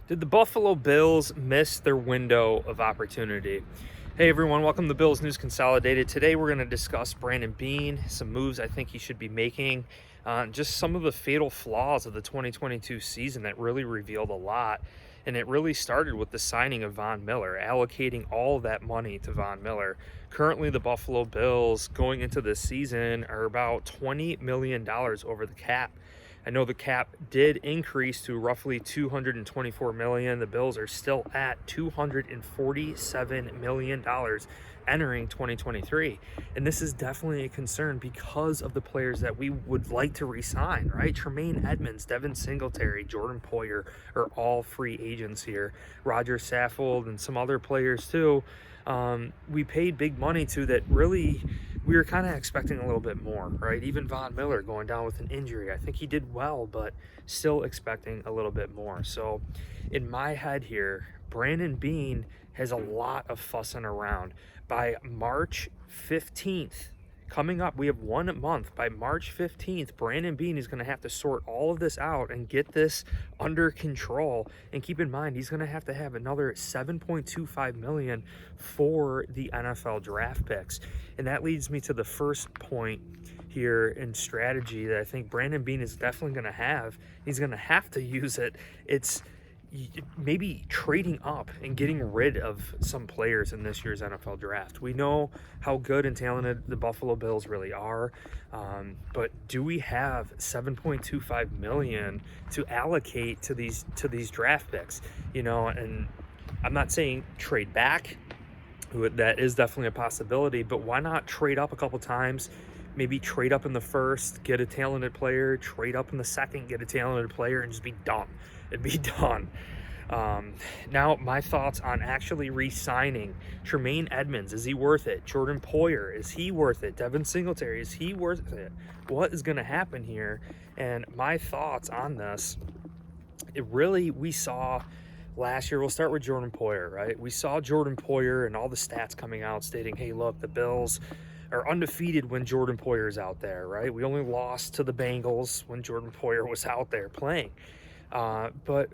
Did the Buffalo Bills miss their window of opportunity? Hey everyone, welcome to Bills News Consolidated. Today we're going to discuss Brandon Beane, some moves I think he should be making, just some of the fatal flaws of the 2022 season that really revealed a lot. And it really started with the signing of Von Miller, allocating all of that money to Von Miller. Currently, the Buffalo Bills going into this season are about $20 million over the cap. I know the cap did increase to roughly $224 million. The Bills are still at $247 million entering 2023. And this is definitely a concern because of the players that we would like to re-sign, right? Tremaine Edmunds, Devin Singletary, Jordan Poyer are all free agents here. Roger Saffold and some other players too. We paid big money to that really we were kind of expecting a little bit more, right? Even Von Miller going down with an injury. I think he did well, but still expecting a little bit more. So in my head here, Brandon Beane has a lot of fussing around. By March 15th, coming up, we have 1 month. By March 15th, Brandon Beane is going to have to sort all of this out and get this under control. And keep in mind, he's going to have another $7.25 million for the NFL draft picks. And that leads me to the first point here in strategy that I think Brandon Beane is definitely going to have. He's going to have to use it. It's maybe trading up and getting rid of some players in this year's NFL draft. We know how good and talented the Buffalo Bills really are, but do we have $7.25 million to allocate to these draft picks? And I'm not saying trade back. That is definitely a possibility, but why not trade up a couple times? Maybe trade up in the first, get a talented player, trade up in the second, get a talented player, and just be done. It'd be done. Now, my thoughts on actually re-signing Tremaine Edmunds. Is he worth it? Jordan Poyer, is he worth it? Devin Singletary, is he worth it? What is going to happen here? And my thoughts on this, we saw last year, we'll start with Jordan Poyer, right? We saw Jordan Poyer and all the stats coming out stating, hey, look, the Bills are undefeated when Jordan Poyer is out there, right? We only lost to the Bengals when Jordan Poyer was out there playing. But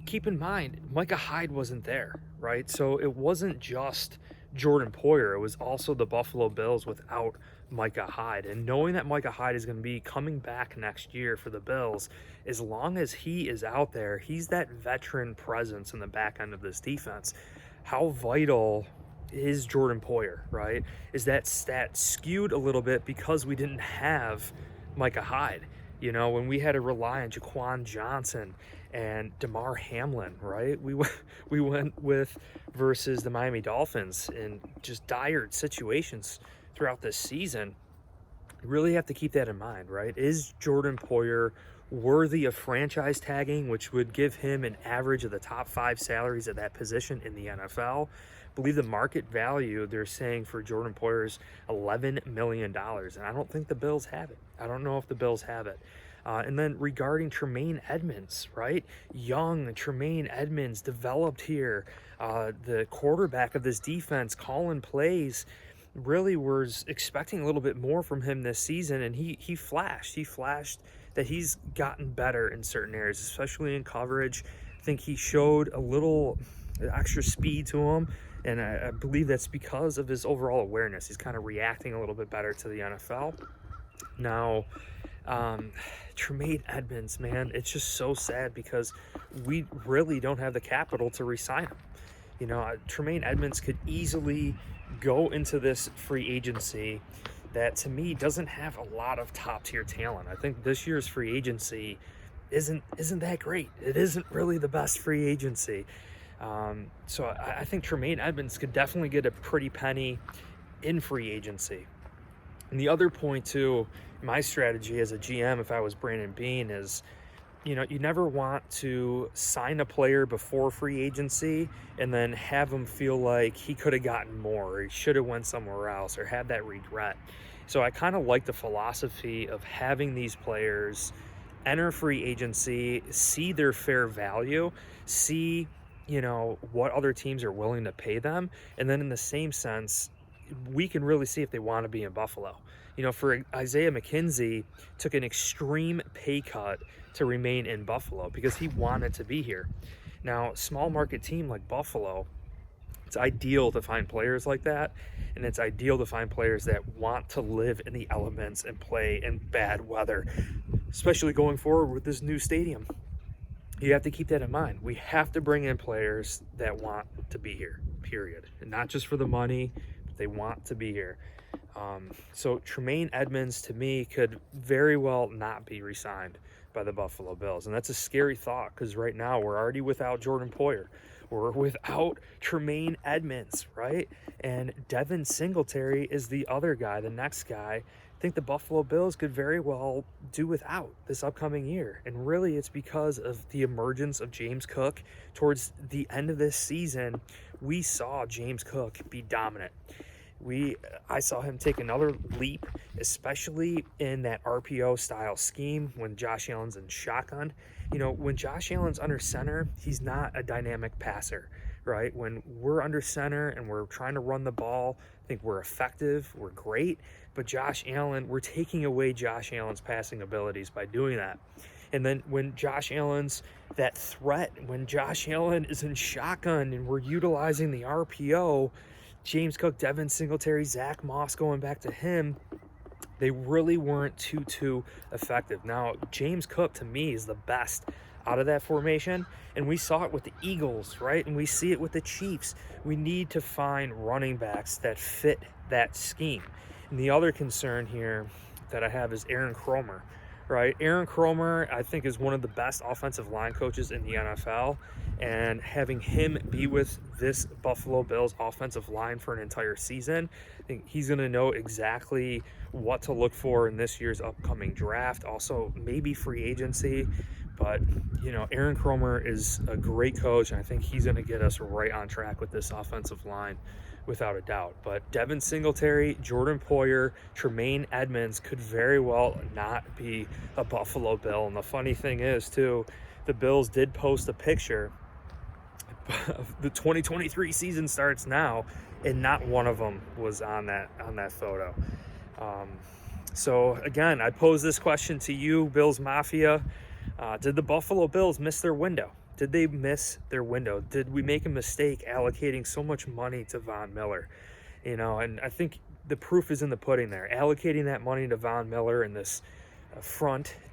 keep in mind, Micah Hyde wasn't there, right? So it wasn't just Jordan Poyer. It was also the Buffalo Bills without Micah Hyde. And knowing that Micah Hyde is going to be coming back next year for the Bills, as long as he is out there, he's that veteran presence in the back end of this defense. How vital is Jordan Poyer, right? Is that stat skewed a little bit because we didn't have Micah Hyde? When we had to rely on Jaquan Johnson and DeMar Hamlin, right? We went with versus the Miami Dolphins in just dire situations throughout this season. You really have to keep that in mind, right? Is Jordan Poyer worthy of franchise tagging, which would give him an average of the top 5 salaries at that position in the NFL? I believe the market value they're saying for Jordan Poyer is $11 million, and I don't think the Bills have it. I don't know if the Bills have it. And then regarding Tremaine Edmunds, right? Young Tremaine Edmunds developed here. The quarterback of this defense, calling plays, really was expecting a little bit more from him this season, and he flashed. He flashed that he's gotten better in certain areas, especially in coverage. I think he showed a little extra speed to him, and I believe that's because of his overall awareness. He's kind of reacting a little bit better to the NFL. Now, Tremaine Edmunds, man, it's just so sad because we really don't have the capital to re-sign him. Tremaine Edmunds could easily go into this free agency that, to me, doesn't have a lot of top-tier talent. I think this year's free agency isn't that great. It isn't really the best free agency. So I think Tremaine Edmunds could definitely get a pretty penny in free agency. And the other point, too, my strategy as a GM, if I was Brandon Beane, is, you never want to sign a player before free agency and then have him feel like he could have gotten more, or he should have went somewhere else, or have that regret. So I kind of like the philosophy of having these players enter free agency, see their fair value, see what other teams are willing to pay them, and then in the same sense, we can really see if they want to be in Buffalo. For Isaiah McKenzie, took an extreme pay cut to remain in Buffalo because he wanted to be here. Now, a small market team like Buffalo, it's ideal to find players like that, and it's ideal to find players that want to live in the elements and play in bad weather, especially going forward with this new stadium. You have to keep that in mind. We have to bring in players that want to be here, period. And not just for the money, but they want to be here. So Tremaine Edmonds, to me, could very well not be re-signed by the Buffalo Bills. And that's a scary thought, because right now we're already without Jordan Poyer. We're without Tremaine Edmonds, right? And Devin Singletary is the other guy, the next guy. I think the Buffalo Bills could very well do without this upcoming year. And really, it's because of the emergence of James Cook. Towards the end of this season, we saw James Cook be dominant. I saw him take another leap, especially in that RPO style scheme when Josh Allen's in shotgun. You know, when Josh Allen's under center, he's not a dynamic passer, right? When we're under center and we're trying to run the ball, I think we're effective, we're great. But Josh Allen, we're taking away Josh Allen's passing abilities by doing that. And then when Josh Allen's that threat, when Josh Allen is in shotgun and we're utilizing the RPO, James Cook, Devin Singletary, Zach Moss, going back to him, they really weren't too effective. Now, James Cook, to me, is the best out of that formation, and we saw it with the Eagles, right? And we see it with the Chiefs. We need to find running backs that fit that scheme. And the other concern here that I have is Aaron Kromer, right? Aaron Kromer, I think, is one of the best offensive line coaches in the NFL, and having him be with this Buffalo Bills offensive line for an entire season, I think he's going to know exactly what to look for in this year's upcoming draft, also maybe free agency. But, you know, Aaron Kromer is a great coach, and I think he's going to get us right on track with this offensive line, without a doubt. But Devin Singletary, Jordan Poyer, Tremaine Edmonds could very well not be a Buffalo Bill. And the funny thing is, too, the Bills did post a picture. The 2023 season starts now, and not one of them was on that photo. So again, I pose this question to you, Bills Mafia. Did the Buffalo Bills miss their window? Did they miss their window? Did we make a mistake allocating so much money to Von Miller? You know, and I think the proof is in the pudding there. Allocating that money to Von Miller in this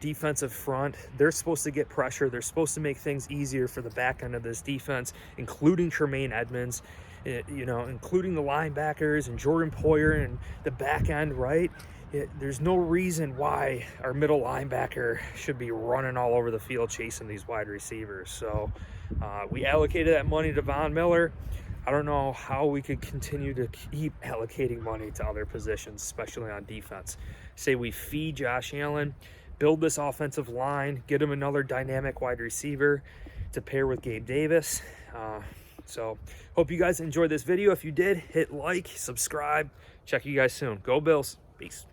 defensive front, they're supposed to get pressure. They're supposed to make things easier for the back end of this defense, including Tremaine Edmonds, you know, including the linebackers and Jordan Poyer and the back end, right? There's no reason why our middle linebacker should be running all over the field chasing these wide receivers. So we allocated that money to Von Miller. I don't know how we could continue to keep allocating money to other positions, especially on defense. Say we feed Josh Allen, build this offensive line, get him another dynamic wide receiver to pair with Gabe Davis. So hope you guys enjoyed this video. If you did, hit like, subscribe. Check you guys soon. Go Bills. Peace.